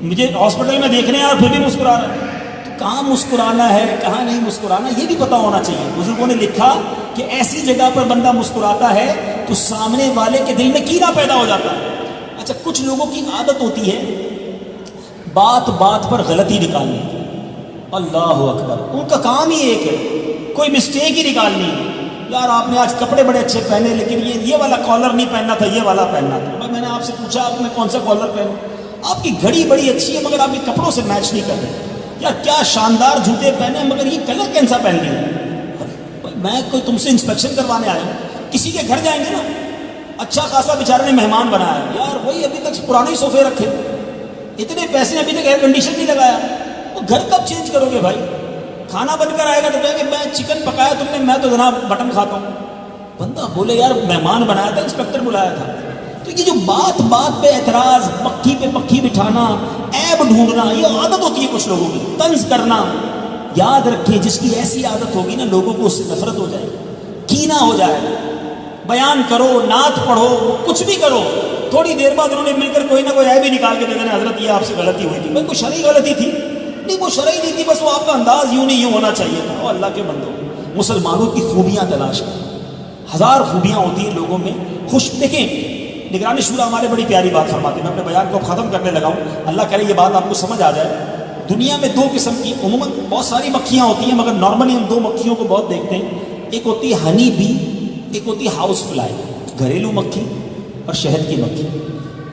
Speaker 1: مجھے ہاسپٹل میں دیکھنے اور پھر بھی مسکرا رہا ہے. تو کہاں مسکرانا ہے کہاں نہیں مسکرانا یہ بھی پتہ ہونا چاہیے. بزرگوں نے لکھا کہ ایسی جگہ پر بندہ مسکراتا ہے تو سامنے والے کے دل میں کینہ پیدا ہو جاتا ہے. اچھا کچھ لوگوں کی عادت ہوتی ہے بات بات پر غلطی نکالنے کی. اللہ اکبر. ان کا کام ہی ایک ہے، کوئی مسٹیک ہی نکالنی ہے. یار آپ نے آج کپڑے بڑے اچھے پہنے، لیکن یہ والا کالر نہیں پہننا تھا، یہ والا پہننا تھا. بھائی میں نے آپ سے پوچھا آپ نے کون سا کالر پہنا؟ آپ کی گھڑی بڑی اچھی ہے مگر آپ کے کپڑوں سے میچ نہیں کر رہے. یار کیا شاندار جوتے پہنے مگر یہ کلر کیسا پہن لیا؟ میں کوئی تم سے انسپیکشن کروانے آیا ہوں، کسی کے گھر جائیں گے نا، اچھا خاصا بیچارے نے مہمان بنایا، یار وہی ابھی تک پرانے صوفے رکھے، اتنے پیسے ابھی تک ایئر کنڈیشن نہیں لگایا. وہ گھر کب چینج کرو گے بھائی؟ کھانا بن کر آئے گا تو کہیں گے میں چکن پکایا تم نے، میں تو جناب مٹن کھاتا ہوں. بندہ بولے یار مہمان بنایا تھا، انسپیکٹر بلایا تھا. تو یہ جو بات بات پہ اعتراض، پکی پہ پکی بٹھانا، عیب ڈھونڈنا، یہ عادت ہوتی ہے کچھ لوگوں کی. طنز کرنا، یاد رکھیں جس کی ایسی عادت ہوگی نا لوگوں کو اس سے نفرت ہو جائے گی، کینہ ہو جائے گا. بیان کرو، نعت پڑھو، کچھ بھی کرو، تھوڑی دیر بعد انہوں نے مل کر کوئی نہ کوئی عیب ہی نکال کے دے دینا، حضرت یہ آپ سے غلطی ہوئی تھی. بھائی کوئی شرعی غلطی تھی؟ نہیں وہ شرعی نہیں تھی، بس وہ آپ کا انداز یوں نہیں یوں ہونا چاہیے تھا. اور اللہ کے بندو مسلمانوں کی خوبیاں تلاش کریں، ہزار خوبیاں ہوتی ہیں لوگوں میں. خوش دیکھیں نگران شورا ہمارے بڑی پیاری بات فرماتے ہیں. میں اپنے بیان کو ختم کرنے لگا ہوں، اللہ کرے یہ بات آپ کو سمجھ آ جائے. دنیا میں دو قسم کی عموماً بہت ساری مکھیاں ہوتی ہیں مگر نارملی ہم دو مکھیوں کو بہت دیکھتے ہیں. ایک ہوتی ہے ہنی بی، ایک ہوتی ہے ہاؤس فلائی، گھریلو مکھی اور شہد کی مکھی.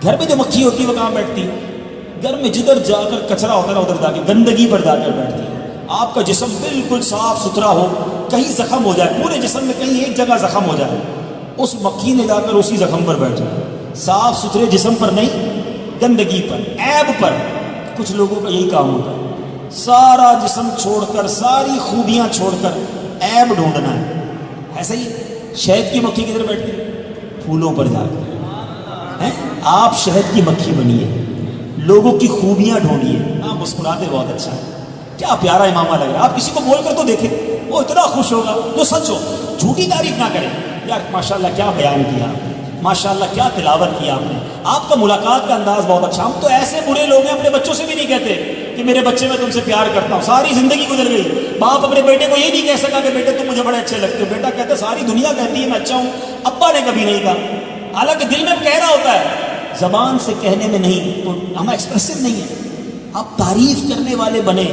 Speaker 1: گھر میں جو مکھی ہوتی ہے وہ کہاں بیٹھتی ہے؟ گھر میں جدھر جا کر کچرا ہوتا ہے ادھر جا کے گندگی پر جا کر بیٹھتی ہے. آپ کا جسم بالکل صاف ستھرا ہو، کہیں زخم ہو جائے، پورے جسم میں کہیں ایک جگہ زخم ہو جائے، اس مکھی نے جا کر اسی زخم پر بیٹھ جائے. صاف ستھرے جسم پر نہیں، گندگی پر، عیب پر. کچھ لوگوں کا یہی کام ہوتا ہے، سارا جسم چھوڑ کر، ساری خوبیاں چھوڑ کر عیب ڈھونڈنا ہے. ایسا ہی شہد کی مکھی کدھر بیٹھتی ہے؟ پھولوں پر جا کر. آپ شہد کی مکھی بنیے، لوگوں کی خوبیاں ڈھونڈیے. آپ مسکراتے بہت اچھا ہے، کیا پیارا امامہ لگ رہا ہے. آپ کسی کو بول کر تو دیکھیں، وہ اتنا خوش ہوگا جو سچ ہو. جھوٹی تعریف نہ کریں. یار ماشاءاللہ کیا بیان کیا، ماشاءاللہ کیا تلاوت کیا آپ نے، آپ کا ملاقات کا انداز بہت اچھا. ہم تو ایسے برے لوگ ہیں، اپنے بچوں سے بھی نہیں کہتے کہ میرے بچے میں تم سے پیار کرتا ہوں. ساری زندگی گزر گئی، باپ اپنے بیٹے کو یہ نہیں کہہ سکا کہ بیٹے تم مجھے بڑے اچھے لگتے ہو. بیٹا کہتا ساری دنیا کہتی ہے میں اچھا ہوں، ابا نے کبھی نہیں کہا. حالانکہ دل میں کہہ رہا ہوتا ہے، زبان سے کہنے میں نہیں. تو ہم ایکسپریسو نہیں ہیں. آپ تعریف کرنے والے بنے،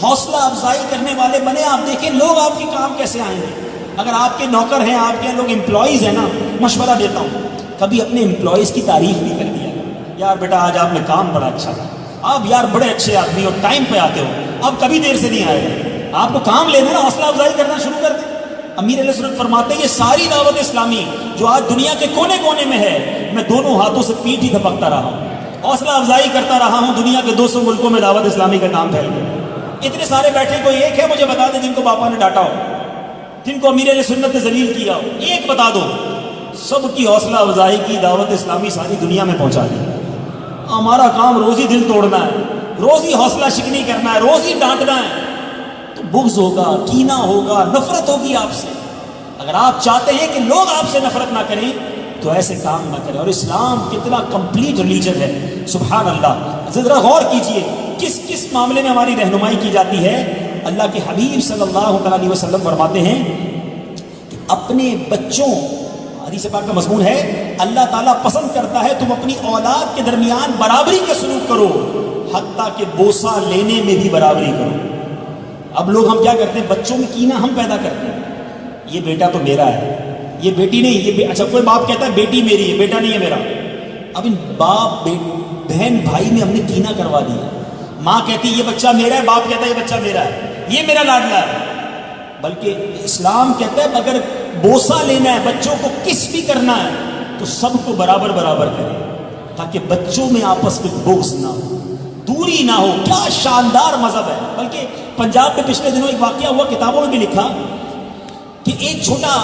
Speaker 1: حوصلہ افزائی کرنے والے بنے. آپ دیکھیں لوگ آپ کے کام کیسے آئیں گے. اگر آپ کے نوکر ہیں، آپ کے لوگ امپلائیز ہیں نا، مشورہ دیتا ہوں کبھی اپنے امپلائیز کی تعریف بھی کر دیا. یار بیٹا آج آپ نے کام بڑا اچھا تھا، آپ یار بڑے اچھے آدمی ہو، ٹائم پہ آتے ہو، آپ کبھی دیر سے نہیں آئے. آپ کو کام لینا نا، حوصلہ افزائی کرنا شروع کر دیں. امیر علیہ السلام فرماتے ہیں یہ ساری دعوت اسلامی جو آج دنیا کے کونے کونے میں ہے، میں دونوں ہاتھوں سے پیٹ ہی دھپکتا رہا ہوں، حوصلہ افزائی کرتا رہا ہوں. دنیا کے 200 ملکوں میں دعوت اسلامی کا نام پھیل گیا. اتنے سارے بیٹھے، کوئی ایک ہے مجھے بتا دیں جن کو باپا نے ڈانٹا ہو، جن کو امیر علیہ سنت نے ذلیل کیا ہو، ایک بتا دو. سب کی حوصلہ افزائی کی دعوت اسلامی ساری دنیا میں پہنچا دی. ہمارا کام روز ہی دل توڑنا ہے، روز ہی حوصلہ شکنی کرنا ہے، روز ہی ڈانٹنا ہے. تو بغض ہوگا، کینہ ہوگا، نفرت ہوگی آپ سے. اگر آپ چاہتے ہیں کہ لوگ آپ سے نفرت نہ کریں تو ایسے کام نہ کریں. اور اسلام کتنا کمپلیٹ ریلیجن ہے، سبحان اللہ. ذرا غور کیجئے کس کس معاملے میں ہماری رہنمائی کی جاتی ہے. اللہ کے حبیب صلی اللہ علیہ وسلم فرماتے ہیں کہ اپنے بچوں، حدیث پاک کا مضمون ہے، اللہ تعالیٰ پسند کرتا ہے تم اپنی اولاد کے درمیان برابری کا سلوک کرو، حتیٰ کہ بوسہ لینے میں بھی برابری کرو. اب لوگ ہم کیا کرتے ہیں، بچوں میں کینہ ہم پیدا کرتے ہیں. یہ بیٹا تو میرا ہے، یہ بیٹی نہیں. یہ اچھا کوئی باپ کہتا ہے بیٹی میری ہے، بیٹا نہیں ہے میرا. اب ان باپ بہن بھائی میں ہم نے کینہ کروا دیا. ماں کہتی ہے یہ بچہ میرا ہے، باپ کہتا ہے یہ بچہ میرا ہے، یہ میرا لاڈلا ہے. بلکہ اسلام کہتا ہے اگر بوسہ لینا ہے، بچوں کو کس بھی کرنا ہے تو سب کو برابر برابر کریں، تاکہ بچوں میں آپس میں بغض نہ ہو، دوری نہ ہو. کیا شاندار مذہب ہے. بلکہ پنجاب میں پچھلے دنوں ایک واقعہ ہوا، کتابوں میں بھی لکھا کہ ایک چھوٹا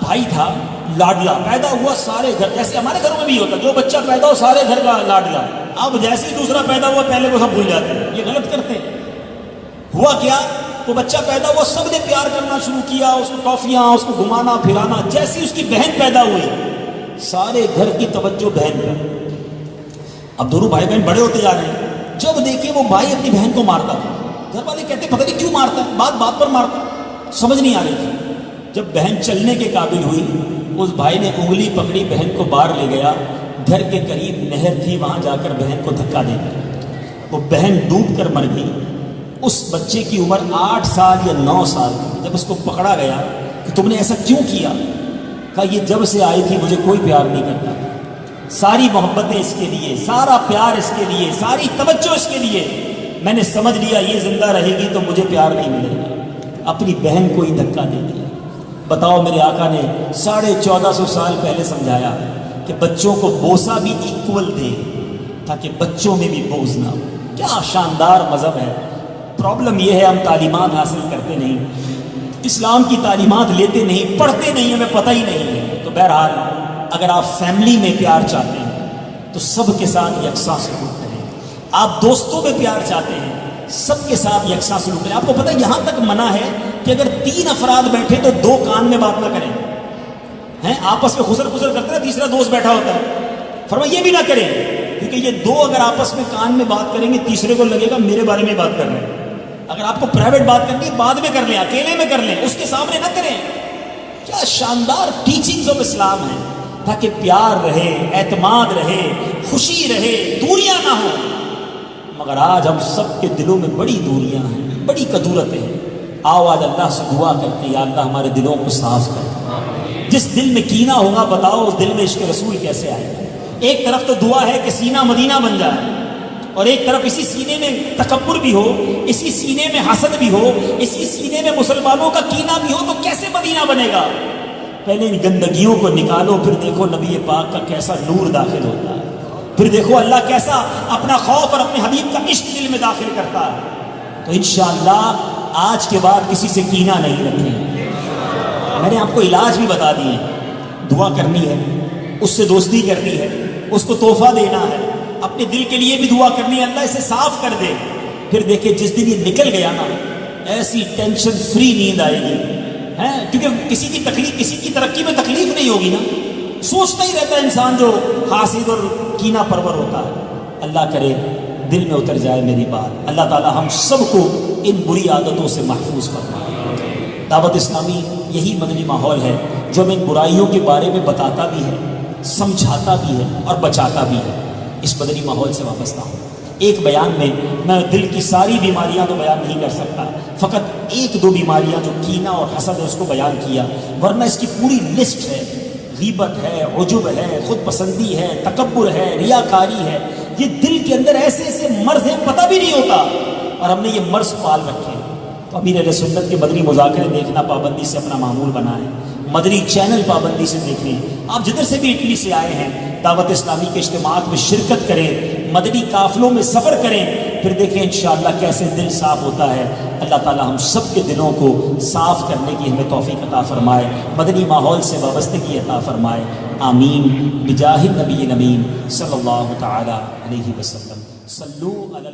Speaker 1: بھائی تھا، لاڈلا پیدا ہوا سارے گھر، جیسے ہمارے گھروں میں بھی ہوتا جو بچہ پیدا ہو سارے گھر کا لاڈلا. اب جیسے ہی دوسرا پیدا ہوا پہلے کو سب بھول جاتے ہیں. یہ غلط کرتے ہیں. ہوا کیا، وہ بچہ پیدا ہوا، سب نے پیار کرنا شروع کیا، اس کو ٹافیاں، اس کو گھمانا پھرانا. جیسے اس کی بہن پیدا ہوئی سارے گھر کی توجہ بہن پر. اب دونوں بھائی بہن بڑے ہوتے جا رہے ہیں. جب دیکھے وہ بھائی اپنی بہن کو مارتا تھا، گھر والے کہتے پتہ نہیں کیوں مارتا ہے، بات بات پر مارتا ہے، سمجھ نہیں آ رہی تھی. جب بہن چلنے کے قابل ہوئی، اس بھائی نے انگلی پکڑی، بہن کو باہر لے گیا. گھر کے قریب نہر تھی، وہاں جا کر بہن کو دھکا دے دیا. وہ بہن ڈوب کر مر گئی. اس بچے کی عمر 8 سال یا 9 سال تھی. جب اس کو پکڑا گیا کہ تم نے ایسا کیوں کیا، کہا یہ جب سے آئی تھی مجھے کوئی پیار نہیں کرتا تھا، ساری محبتیں اس کے لیے، سارا پیار اس کے لیے، ساری توجہ اس کے لیے. میں نے سمجھ لیا یہ زندہ رہے گی تو مجھے پیار نہیں ملے گا. اپنی بہن کو ہی دھکا دے دیا. بتاؤ، میرے آقا نے 1450 سال پہلے سمجھایا کہ بچوں کو بوسہ بھی ایکول دے تاکہ بچوں میں بھی بغض نہ ہو. کیا شاندار مذہب ہے. پرابلم یہ ہے ہم تعلیمات حاصل کرتے نہیں، اسلام کی تعلیمات لیتے نہیں، پڑھتے نہیں، ہمیں پتہ ہی نہیں ہے. تو بہرحال اگر آپ فیملی میں پیار چاہتے ہیں تو سب کے ساتھ یکساں سلوک کریں. آپ دوستوں میں پیار چاہتے ہیں، سب کے ساتھ یکساں سلوک کریں. آپ کو پتہ ہے یہاں تک منع ہے کہ اگر 3 افراد بیٹھے تو 2 کان میں بات نہ کریں. ہیں آپس میں خسر خسر کرتے ہیں، تیسرا دوست بیٹھا ہوتا ہے. فرمایا یہ بھی نہ کریں، کیونکہ یہ 2 اگر آپس میں کان میں بات کریں گے تیسرے کو لگے گا میرے بارے میں بات کر رہے ہیں. اگر آپ کو پرائیویٹ بات کرنی ہے بعد میں کر لیں، اکیلے میں کر لیں، اس کے سامنے نہ کریں. کیا شاندار ٹیچنگز آف اسلام ہے، تاکہ پیار رہے، اعتماد رہے، خوشی رہے، دوریاں نہ ہوں. مگر آج ہم سب کے دلوں میں بڑی دوریاں ہیں، بڑی کدورتیں ہیں. آؤ آج اللہ سے دعا کرتے ہیں، یا اللہ ہمارے دلوں کو صاف کر. جس دل میں کینہ ہوگا بتاؤ اس دل میں عشق رسول کیسے آئے گا. ایک طرف تو دعا ہے کہ سینہ مدینہ بن جائے، اور ایک طرف اسی سینے میں تکبر بھی ہو، اسی سینے میں حسد بھی ہو، اسی سینے میں مسلمانوں کا کینہ بھی ہو، تو کیسے مدینہ بنے گا. پہلے ان گندگیوں کو نکالو، پھر دیکھو نبی پاک کا کیسا نور داخل ہوتا ہے، پھر دیکھو اللہ کیسا اپنا خوف اور اپنے حبیب کا عشق دل میں داخل کرتا ہے. تو انشاءاللہ آج کے بعد کسی سے کینہ نہیں رکھیں. میں نے آپ کو علاج بھی بتا دیے. دعا کرنی ہے, اس سے دوستی کرنی ہے, اس کو تحفہ دینا ہے, اپنے دل کے لیے بھی دعا کرنی ہے اللہ اسے صاف کر دے. پھر دیکھیں جس دن یہ نکل گیا نا, ایسی ٹینشن فری نیند آئے گی. کیونکہ کسی کی تکلیف, کسی کی ترقی میں تکلیف نہیں ہوگی نا. سوچتا ہی رہتا ہے انسان جو حاسد اور کینہ پرور ہوتا ہے. اللہ کرے دل میں اتر جائے میری بات. اللہ تعالی ہم سب کو ان بری عادتوں سے محفوظ فرمائے. دعوت اسلامی یہی مدنی ماحول ہے جو ہمیں ان برائیوں کے بارے میں بتاتا بھی ہے, سمجھاتا بھی ہے اور بچاتا بھی ہے. اس مدنی ماحول سے وابستہ ہوں. ایک بیان میں دل کی ساری بیماریاں تو بیان نہیں کر سکتا, فقط ایک دو بیماریاں جو کینہ اور حسد ہے اس کو بیان کیا, ورنہ اس کی پوری لسٹ ہے. غیبت ہے, عجب ہے, خود پسندی ہے, تکبر ہے, ریاکاری ہے. یہ دل کے اندر ایسے ایسے مرض ہیں پتہ بھی نہیں ہوتا, اور ہم نے یہ مرض پال رکھے. تو امیر اہل سنت کے مدنی مذاکرے دیکھنا پابندی سے اپنا معمول بنائیں. مدنی چینل پابندی سے دیکھیں. آپ جدھر سے بھی اٹلی سے آئے ہیں دعوت اسلامی کے اجتماعات میں شرکت کریں, مدنی قافلوں میں سفر کریں. پھر دیکھیں انشاءاللہ کیسے دل صاف ہوتا ہے. اللہ تعالی ہم سب کے دلوں کو صاف کرنے کی ہمیں توفیق عطا فرمائے, مدنی ماحول سے وابستگی عطا فرمائے. آمین بجاہ النبی الامین صلی اللہ تعالی علیہ وسلم. صلو علی